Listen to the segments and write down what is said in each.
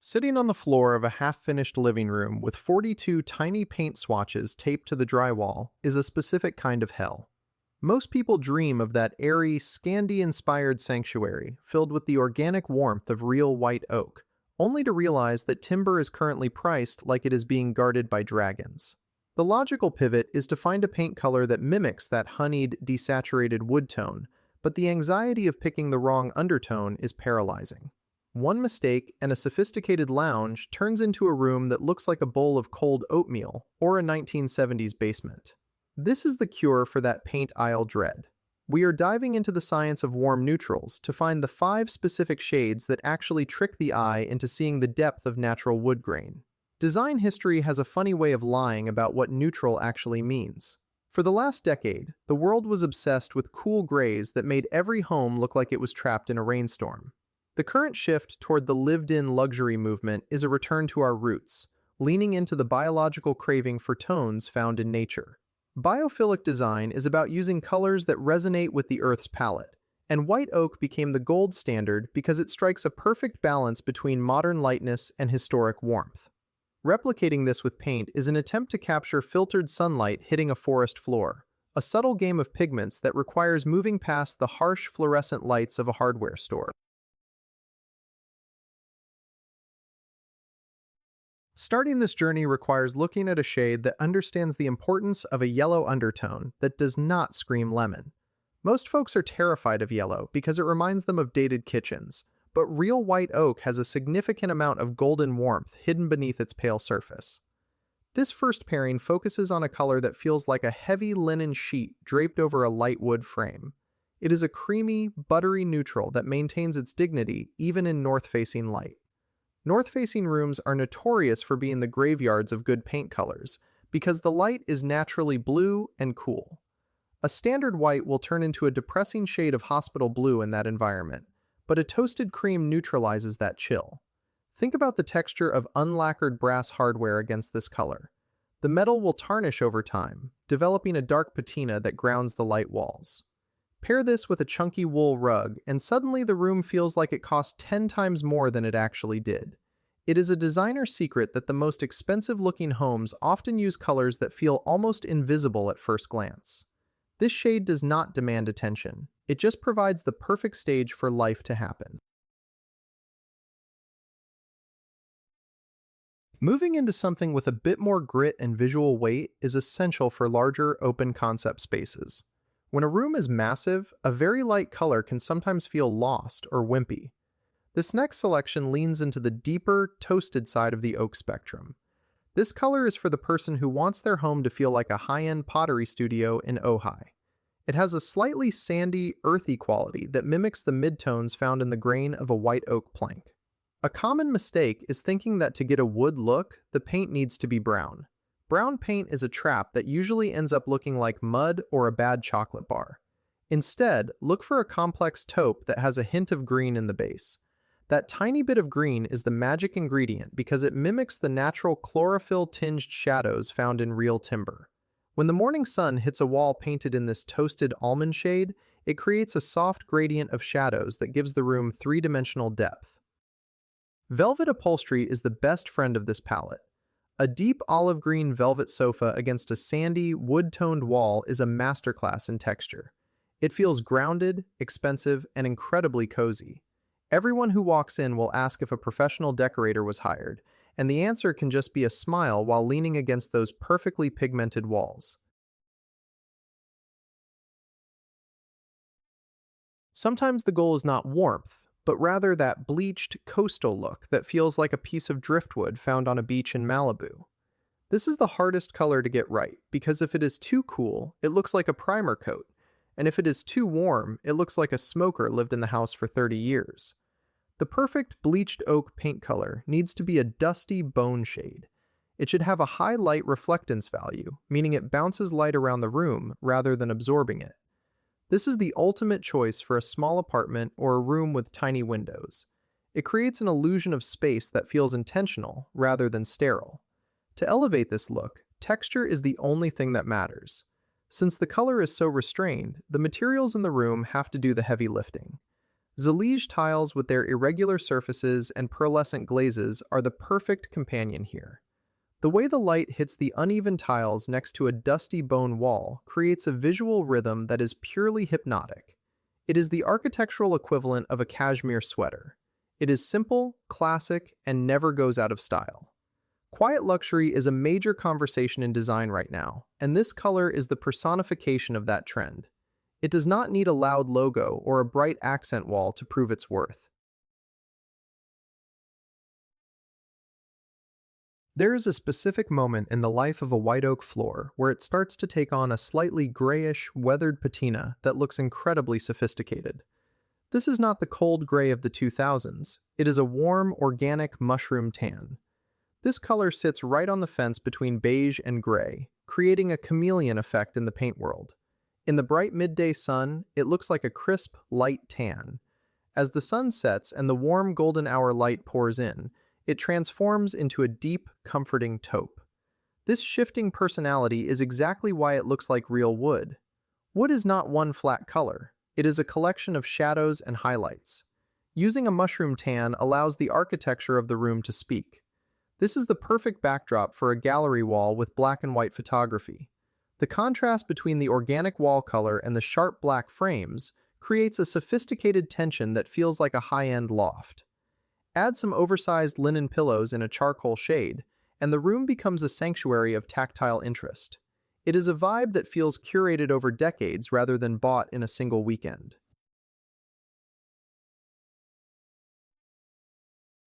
Sitting on the floor of a half-finished living room with 42 tiny paint swatches taped to the drywall is a specific kind of hell. Most people dream of that airy, Scandi-inspired sanctuary filled with the organic warmth of real white oak, only to realize that timber is currently priced like it is being guarded by dragons. The logical pivot is to find a paint color that mimics that honeyed, desaturated wood tone, but the anxiety of picking the wrong undertone is paralyzing. One mistake and a sophisticated lounge turns into a room that looks like a bowl of cold oatmeal or a 1970s basement. This is the cure for that paint aisle dread. We are diving into the science of warm neutrals to find the 5 specific shades that actually trick the eye into seeing the depth of natural wood grain. Design history has a funny way of lying about what neutral actually means. For the last decade, the world was obsessed with cool grays that made every home look like it was trapped in a rainstorm. The current shift toward the lived-in luxury movement is a return to our roots, leaning into the biological craving for tones found in nature. Biophilic design is about using colors that resonate with the Earth's palette, and white oak became the gold standard because it strikes a perfect balance between modern lightness and historic warmth. Replicating this with paint is an attempt to capture filtered sunlight hitting a forest floor, a subtle game of pigments that requires moving past the harsh fluorescent lights of a hardware store. Starting this journey requires looking at a shade that understands the importance of a yellow undertone that does not scream lemon. Most folks are terrified of yellow because it reminds them of dated kitchens, but real white oak has a significant amount of golden warmth hidden beneath its pale surface. This first pairing focuses on a color that feels like a heavy linen sheet draped over a light wood frame. It is a creamy, buttery neutral that maintains its dignity even in north-facing light. North-facing rooms are notorious for being the graveyards of good paint colors because the light is naturally blue and cool. A standard white will turn into a depressing shade of hospital blue in that environment, but a toasted cream neutralizes that chill. Think about the texture of unlacquered brass hardware against this color. The metal will tarnish over time, developing a dark patina that grounds the light walls. Pair this with a chunky wool rug, and suddenly the room feels like it cost 10 times more than it actually did. It is a designer secret that the most expensive-looking homes often use colors that feel almost invisible at first glance. This shade does not demand attention. It just provides the perfect stage for life to happen. Moving into something with a bit more grit and visual weight is essential for larger, open-concept spaces. When a room is massive, a very light color can sometimes feel lost or wimpy. This next selection leans into the deeper, toasted side of the oak spectrum. This color is for the person who wants their home to feel like a high-end pottery studio in Ojai. It has a slightly sandy, earthy quality that mimics the midtones found in the grain of a white oak plank. A common mistake is thinking that to get a wood look, the paint needs to be brown. Brown paint is a trap that usually ends up looking like mud or a bad chocolate bar. Instead, look for a complex taupe that has a hint of green in the base. That tiny bit of green is the magic ingredient because it mimics the natural chlorophyll-tinged shadows found in real timber. When the morning sun hits a wall painted in this toasted almond shade, it creates a soft gradient of shadows that gives the room three-dimensional depth. Velvet upholstery is the best friend of this palette. A deep olive green velvet sofa against a sandy, wood-toned wall is a masterclass in texture. It feels grounded, expensive, and incredibly cozy. Everyone who walks in will ask if a professional decorator was hired, and the answer can just be a smile while leaning against those perfectly pigmented walls. Sometimes the goal is not warmth, but rather that bleached, coastal look that feels like a piece of driftwood found on a beach in Malibu. This is the hardest color to get right, because if it is too cool, it looks like a primer coat, and if it is too warm, it looks like a smoker lived in the house for 30 years. The perfect bleached oak paint color needs to be a dusty bone shade. It should have a high light reflectance value, meaning it bounces light around the room rather than absorbing it. This is the ultimate choice for a small apartment or a room with tiny windows. It creates an illusion of space that feels intentional rather than sterile. To elevate this look, texture is the only thing that matters. Since the color is so restrained, the materials in the room have to do the heavy lifting. Zellige tiles with their irregular surfaces and pearlescent glazes are the perfect companion here. The way the light hits the uneven tiles next to a dusty bone wall creates a visual rhythm that is purely hypnotic. It is the architectural equivalent of a cashmere sweater. It is simple, classic, and never goes out of style. Quiet luxury is a major conversation in design right now, and this color is the personification of that trend. It does not need a loud logo or a bright accent wall to prove its worth. There is a specific moment in the life of a white oak floor where it starts to take on a slightly grayish, weathered patina that looks incredibly sophisticated. This is not the cold gray of the 2000s, it is a warm, organic mushroom tan. This color sits right on the fence between beige and gray, creating a chameleon effect in the paint world. In the bright midday sun, it looks like a crisp, light tan. As the sun sets and the warm golden hour light pours in, it transforms into a deep, comforting taupe. This shifting personality is exactly why it looks like real wood. Wood is not one flat color. It is a collection of shadows and highlights. Using a mushroom tan allows the architecture of the room to speak. This is the perfect backdrop for a gallery wall with black and white photography. The contrast between the organic wall color and the sharp black frames creates a sophisticated tension that feels like a high-end loft. Add some oversized linen pillows in a charcoal shade, and the room becomes a sanctuary of tactile interest. It is a vibe that feels curated over decades rather than bought in a single weekend.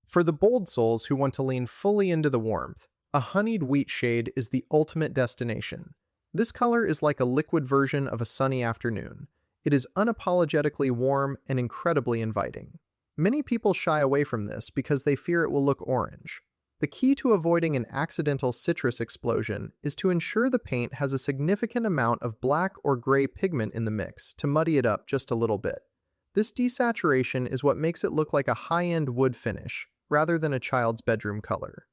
For the bold souls who want to lean fully into the warmth, a honeyed wheat shade is the ultimate destination. This color is like a liquid version of a sunny afternoon. It is unapologetically warm and incredibly inviting. Many people shy away from this because they fear it will look orange. The key to avoiding an accidental citrus explosion is to ensure the paint has a significant amount of black or gray pigment in the mix to muddy it up just a little bit. This desaturation is what makes it look like a high-end wood finish, rather than a child's bedroom color.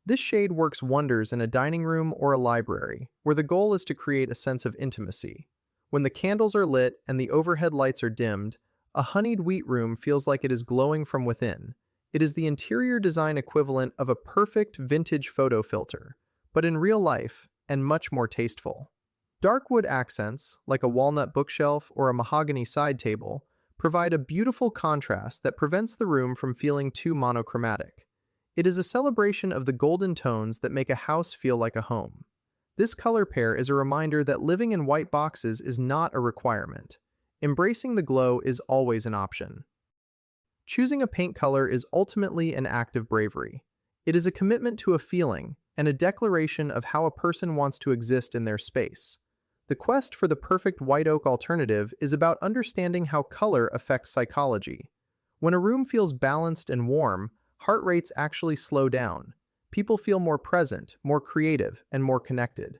This shade works wonders in a dining room or a library, where the goal is to create a sense of intimacy. When the candles are lit and the overhead lights are dimmed, a honeyed wheat room feels like it is glowing from within. It is the interior design equivalent of a perfect vintage photo filter, but in real life and much more tasteful. Dark wood accents, like a walnut bookshelf or a mahogany side table, provide a beautiful contrast that prevents the room from feeling too monochromatic. It is a celebration of the golden tones that make a house feel like a home. This color pair is a reminder that living in white boxes is not a requirement. Embracing the glow is always an option. Choosing a paint color is ultimately an act of bravery. It is a commitment to a feeling and a declaration of how a person wants to exist in their space. The quest for the perfect white oak alternative is about understanding how color affects psychology. When a room feels balanced and warm, heart rates actually slow down. People feel more present, more creative, and more connected.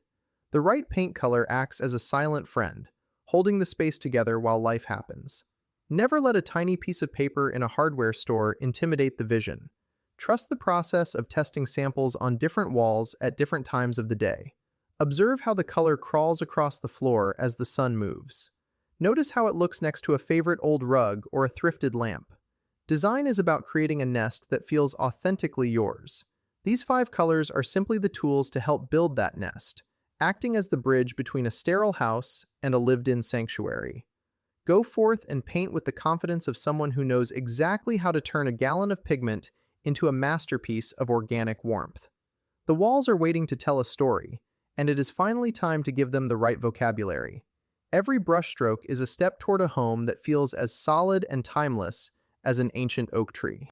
The right paint color acts as a silent friend, holding the space together while life happens. Never let a tiny piece of paper in a hardware store intimidate the vision. Trust the process of testing samples on different walls at different times of the day. Observe how the color crawls across the floor as the sun moves. Notice how it looks next to a favorite old rug or a thrifted lamp. Design is about creating a nest that feels authentically yours. These 5 colors are simply the tools to help build that nest, acting as the bridge between a sterile house and a lived-in sanctuary. Go forth and paint with the confidence of someone who knows exactly how to turn a gallon of pigment into a masterpiece of organic warmth. The walls are waiting to tell a story, and it is finally time to give them the right vocabulary. Every brushstroke is a step toward a home that feels as solid and timeless as an ancient oak tree.